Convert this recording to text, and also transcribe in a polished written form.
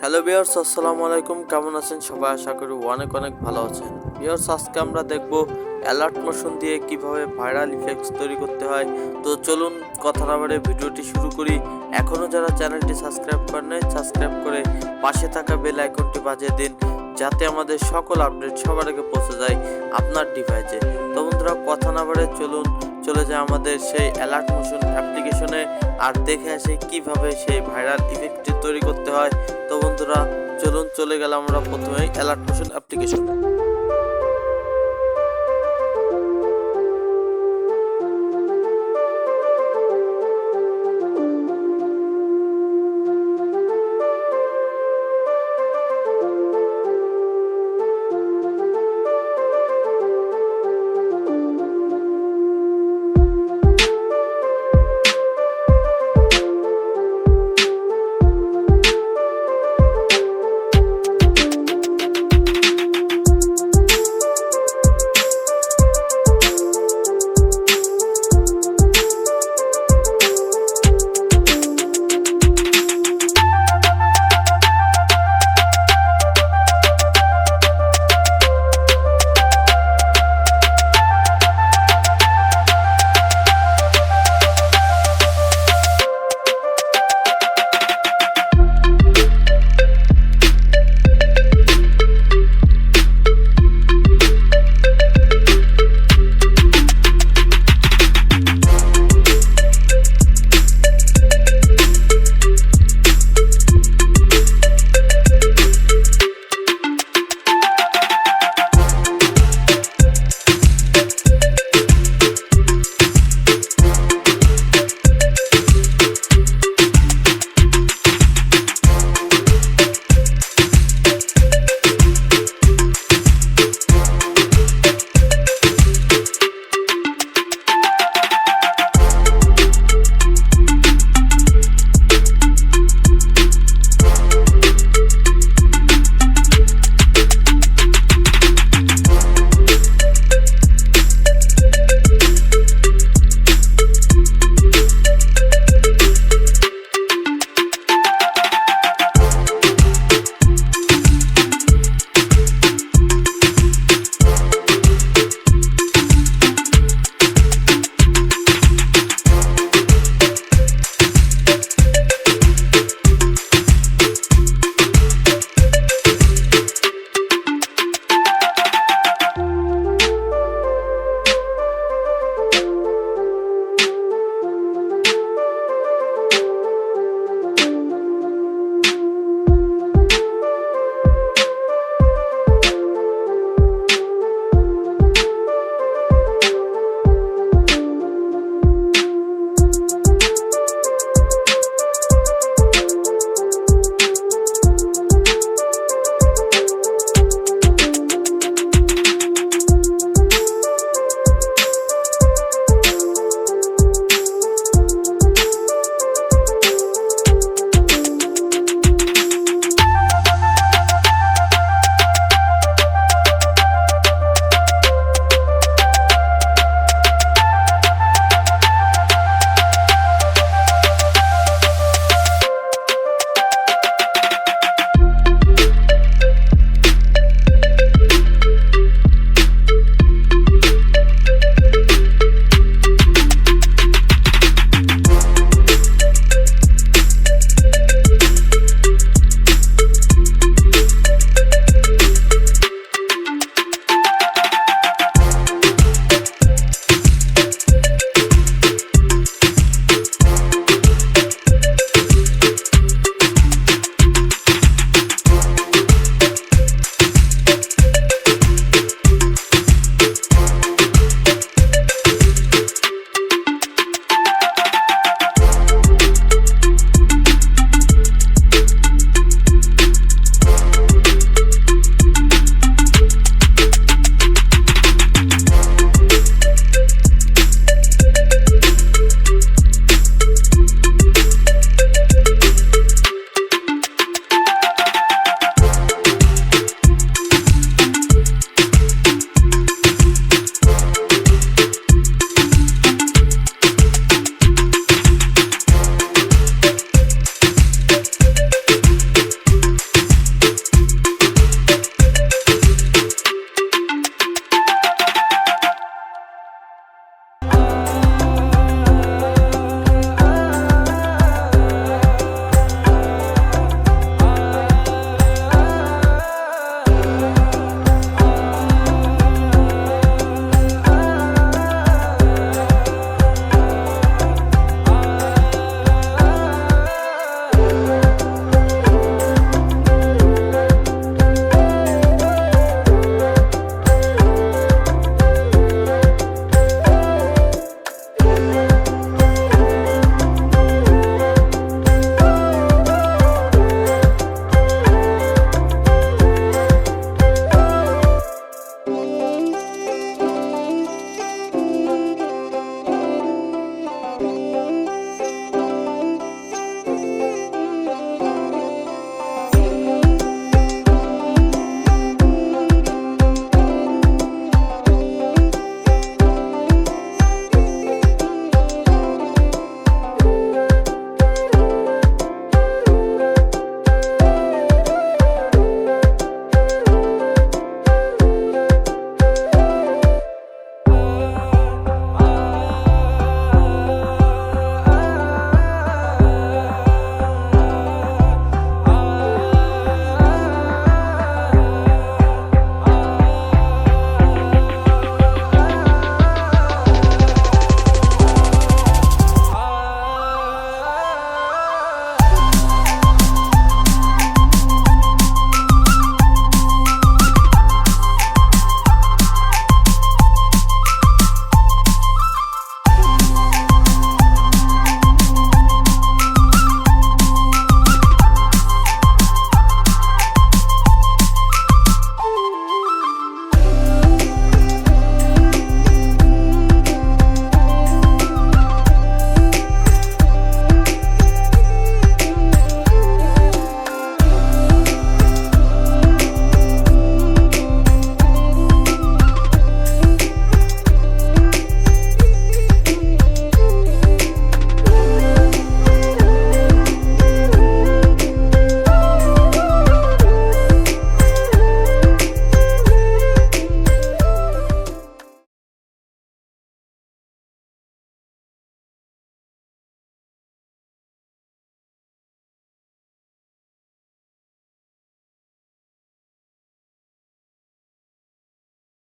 Hello viewers, আসসালামু আলাইকুম। কেমন আছেন সবাই? আশা করি অনেক অনেক ভালো আছেন। ভিউয়ার্স, আজকে আমরা দেখব অ্যালার্ট মোশন দিয়ে কিভাবে ভাইরাল ইফেক্টস তৈরি করতে হয়। তো চলুন কথা না বাড়িয়ে ভিডিওটি শুরু করি। এখনও যারা চ্যানেলটি সাবস্ক্রাইব করেন সাবস্ক্রাইব করে পাশে থাকা বেল আইকনটি বাজিয়ে দিন, যাতে আমাদের সকল আপডেট সবার আগে পৌঁছে যায় আপনার ডিভাইসে। তো বন্ধুরা, কথা না বাড়িয়ে চলুন চলে যায় আমাদের সেই অ্যালার্ট মোশন অ্যাপ্লিকেশনে আর দেখে আসি কিভাবে সেই ভাইরাল ইফেক্টটি তৈরি করতে হয়। তো বন্ধুরা, চলুন চলে গেলাম আমরা প্রথমেই অ্যালার্ট মোশন অ্যাপ্লিকেশনে।